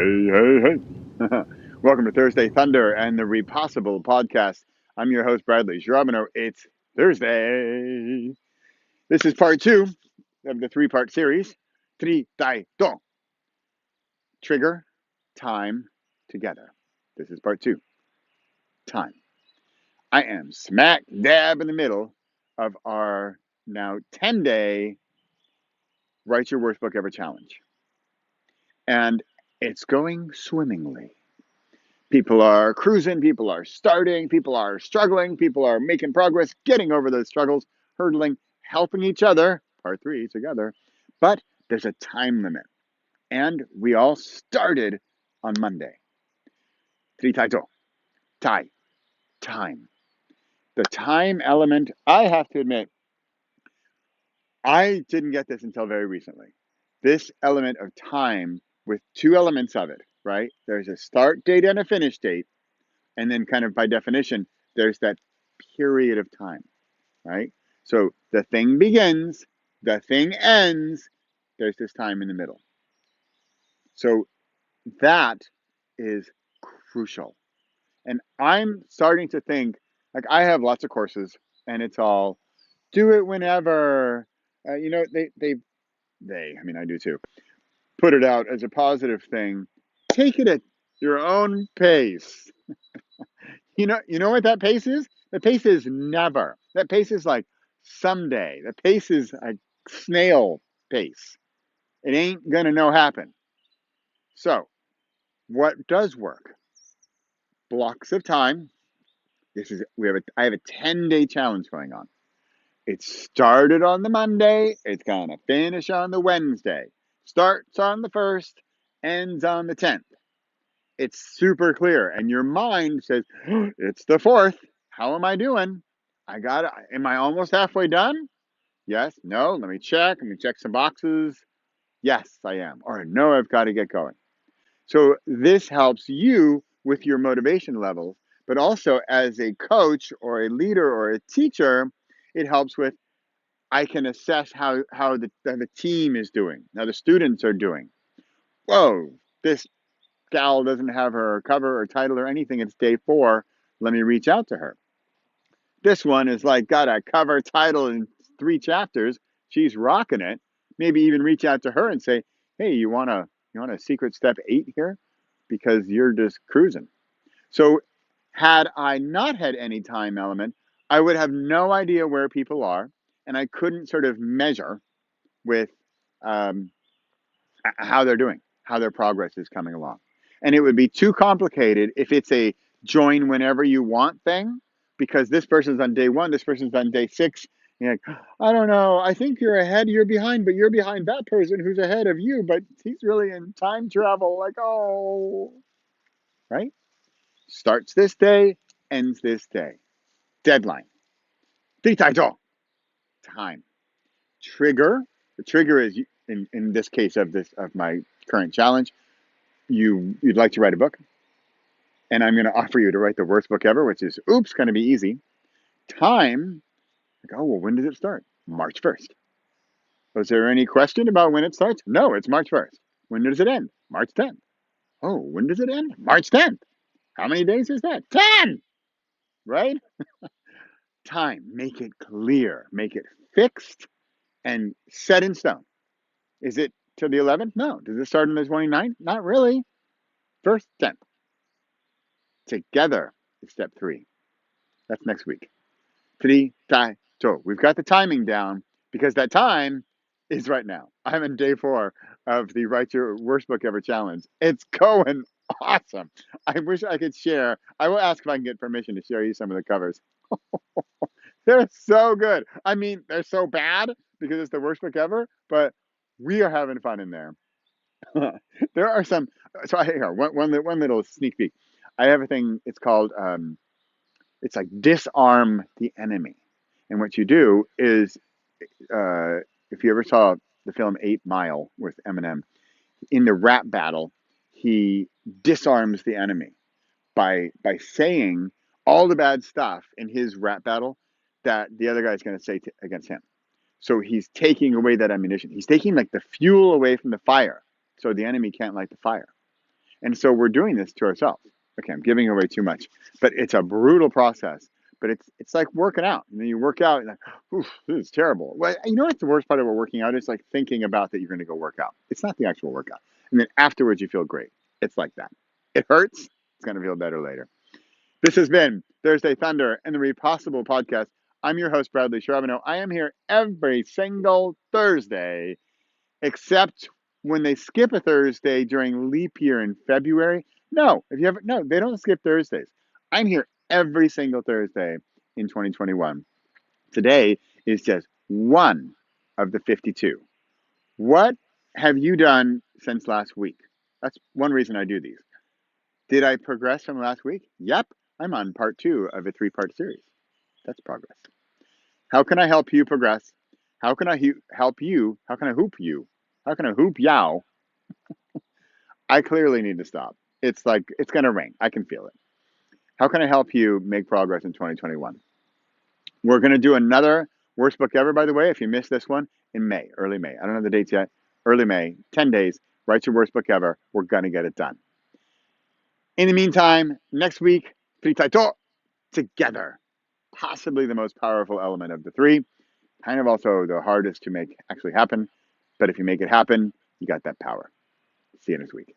Hey. Welcome to Thursday Thunder and the Repossible podcast. I'm your host, Bradley Giromino. It's Thursday. This is part two of the three-part series, TriTiTo. Trigger, time, together. This is part two, time. I am smack dab in the middle of our now 10-day Write Your Worst Book Ever challenge. And it's going swimmingly. People are cruising, people are starting, people are struggling, people are making progress, getting over those struggles, hurdling, helping each other, part three together. But there's a time limit. And we all started on Monday. TriTiTo. Time. The time element, I have to admit, I didn't get this until very recently. This element of time with two elements of it, right? There's a start date and a finish date. And then kind of by definition, there's that period of time, right? So the thing begins, the thing ends, there's this time in the middle. So that is crucial. And I'm starting to think, like I have lots of courses and it's all do it whenever, I mean, I do too, put it out as a positive thing. Take it at your own pace. You know what that pace is? The pace is never. That pace is like someday. The pace is a snail pace. It ain't gonna no happen. So, what does work? Blocks of time. I have a 10-day challenge going on. It started on the Monday. It's gonna finish on the Wednesday. Starts on the 1st, ends on the 10th. It's super clear, and your mind says, oh, it's the 4th. How am I doing? Am I almost halfway done? Yes, no, let me check. Let me check some boxes. Yes, I am. Or no, I've got to get going. So this helps you with your motivation levels, but also as a coach or a leader or a teacher, it helps with I can assess how the team is doing, how the students are doing. Whoa, this gal doesn't have her cover or title or anything. It's day 4. Let me reach out to her. This one is like got a cover, title, and 3 chapters. She's rocking it. Maybe even reach out to her and say, "Hey, you want a secret step 8 here? Because you're just cruising." So, had I not had any time element, I would have no idea where people are, and I couldn't sort of measure with um, how they're doing, how their progress is coming along. And it would be too complicated if it's a join whenever you want thing, because this person's on day 1, this person's on day 6. You're like, I don't know. I think you're ahead, you're behind, but you're behind that person who's ahead of you, but he's really in time travel. Like, oh, right? Starts this day, ends this day. Deadline. TTS2E09. Time. Trigger. The trigger is in this case of my current challenge. You'd like to write a book, and I'm going to offer you to write the worst book ever, which is going to be easy. Time. Like, oh well, when does it start? March 1st. Was there any question about when it starts? No, it's March 1st. When does it end? March 10th. Oh, when does it end? March 10th. How many days is that? 10. Right? Time. Make it clear. Make it fixed and set in stone. Is it till the 11th? No. Does it start on the 29th? Not really. 1st, 10th. Together is step 3. That's next week. TriTiTo. We've got the timing down because that time is right now. I'm in day 4 of the Write Your Worst Book Ever challenge. It's going awesome. I wish I could share. I will ask if I can get permission to share you some of the covers. They're so good. I mean, they're so bad because it's the worst book ever, but we are having fun in there. There are some. So here, one little sneak peek. I have a thing. It's called. It's like disarm the enemy, and what you do is, if you ever saw the film 8 Mile with Eminem, in the rap battle, he disarms the enemy by saying all the bad stuff in his rap battle that the other guy's going to say against him. So he's taking away that ammunition. He's taking like the fuel away from the fire, so the enemy can't light the fire. And so we're doing this to ourselves. Okay, I'm giving away too much, but it's a brutal process. But it's like working out. And then you work out, and like, oof, this is terrible. Well, you know what's the worst part about working out? It's like thinking about that you're going to go work out. It's not the actual workout. And then afterwards, you feel great. It's like that. It hurts. It's going to feel better later. This has been Thursday Thunder and the Repossible podcast. I'm your host, Bradley Charbonneau. I am here every single Thursday, except when they skip a Thursday during leap year in February. No, no, they don't skip Thursdays. I'm here every single Thursday in 2021. Today is just one of the 52. What have you done since last week? That's one reason I do these. Did I progress from last week? Yep. I'm on part 2 of a 3-part series. That's progress. How can I help you progress? How can I help you? How can I hoop you? How can I hoop yow? I clearly need to stop. It's like, it's going to rain. I can feel it. How can I help you make progress in 2021? We're going to do another worst book ever, by the way, if you missed this one, in May, early May. I don't know the dates yet. Early May, 10 days, write your worst book ever. We're going to get it done. In the meantime, next week, TriTiTo, together. Possibly the most powerful element of the 3. Kind of also the hardest to make actually happen. But if you make it happen, you got that power. See you next week.